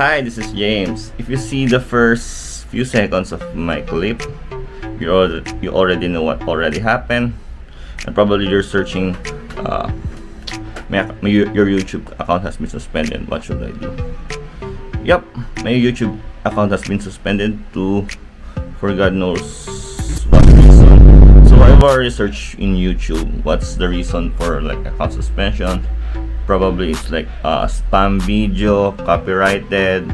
Hi, this is James. If you see the first few seconds of my clip, you already know what already happened, and probably you're searching. Your YouTube account has been suspended. What should I do? Yep, my YouTube account has been suspended for God knows what reason. So I've already searched in YouTube what's the reason for like account suspension. Probably it's like spam video, copyrighted,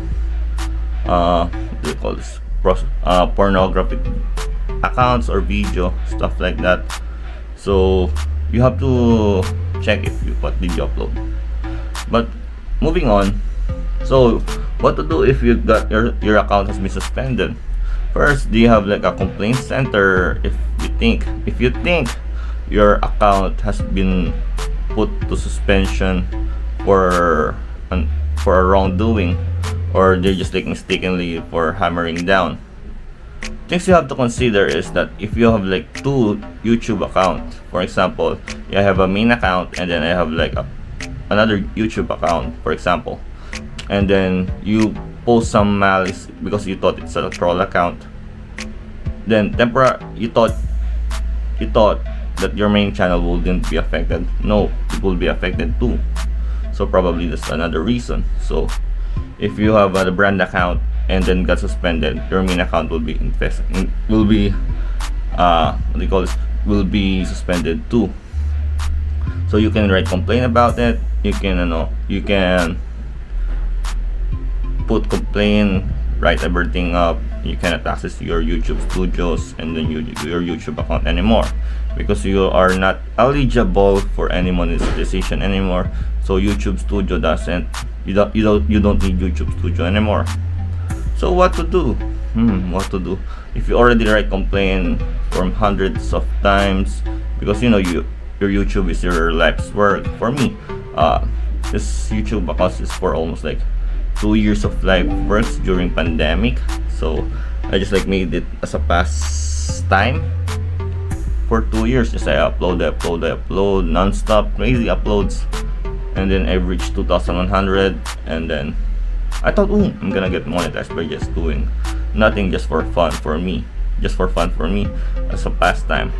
what do you call this? Pornographic accounts or video, stuff like that. So you have to check what did you upload. But moving on, so what to do if you got your account has been suspended? First, do you have like a complaint center? If you think your account has been put to suspension for a wrongdoing, or they're just like mistakenly for hammering down, things you have to consider is that if you have like two YouTube accounts, for example, you have a main account and then I have like another YouTube account, for example, and then you post some malice because you thought it's a troll account, then you thought that your main channel wouldn't be affected. No, it will be affected too. So probably that's another reason. So if you have a brand account and then got suspended, your main account will be will be suspended too. So you can write complaint about it. You can put complaint, write everything up. You cannot access your YouTube studios and then your YouTube account anymore, because you are not eligible for any monetization anymore. So YouTube Studio you don't need YouTube Studio anymore. So what to do? What to do if you already write complaint from hundreds of times, because your YouTube is your life's work. For me, this YouTube account is for almost like 2 years of life works during pandemic. So I just like made it as a pastime for 2 years. Just I upload non-stop, crazy uploads, and then I reached 2,100, and then I thought, I'm gonna get monetized by just doing nothing, just for fun for me as a pastime.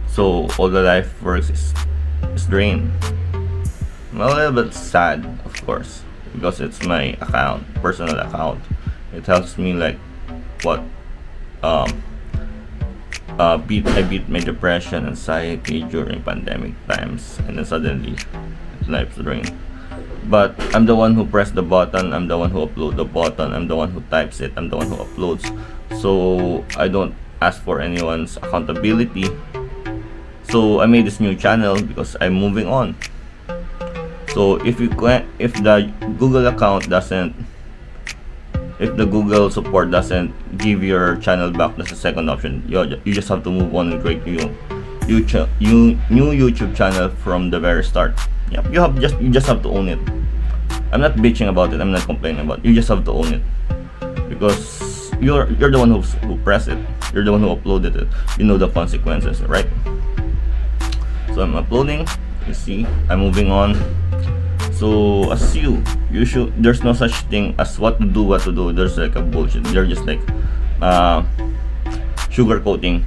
So all the life works is drained. I'm a little bit sad, of course, because it's my account, personal account. It helps me like I beat my depression, anxiety during pandemic times, and then suddenly life's drained. But I'm the one who pressed the button, I'm the one who upload the button, I'm the one who types it, I'm the one who uploads. So I don't ask for anyone's accountability. So I made this new channel because I'm moving on. So if the Google account if the Google support doesn't give your channel back, that's the second option. You just have to move on and create new YouTube channel from the very start. Yep, you just have to own it. I'm not bitching about it, I'm not complaining about it. You just have to own it, because you're the one who pressed it, you're the one who uploaded it. You know the consequences, right? So I'm uploading, you see, I'm moving on. So as you should, there's no such thing as what to do. There's like a bullshit. They're just like sugarcoating.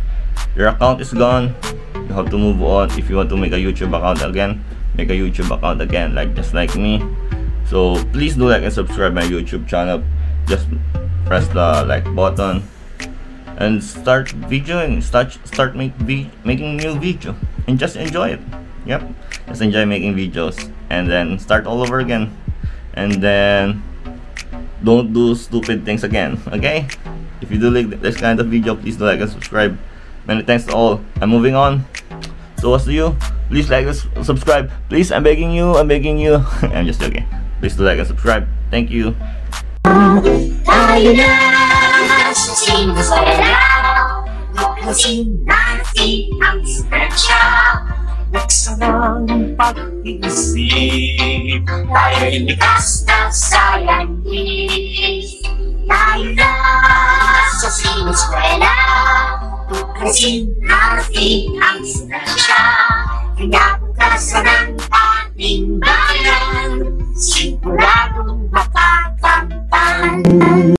Your account is gone, you have to move on. If you want to make a YouTube account again, make a YouTube account again, just like me. So please do like and subscribe my YouTube channel. Just press the like button and start videoing. Start making new video and just enjoy it. Yep, just enjoy making videos, and then start all over again, and then don't do stupid things again. Okay, if you do like this kind of video, please do like and subscribe. Many thanks to all. I'm moving on. So as to you, please like and subscribe, please. I'm begging you. I'm just joking. Please do like and subscribe. Thank you. Tayo na sa sinuwala, buklasin natin ang distansya. Buksan ang pag-iisip, tayo'y likas na sayangin. Tayo na sa sinuwala, buklasin natin ang distansya. Kaya bukasan ang ating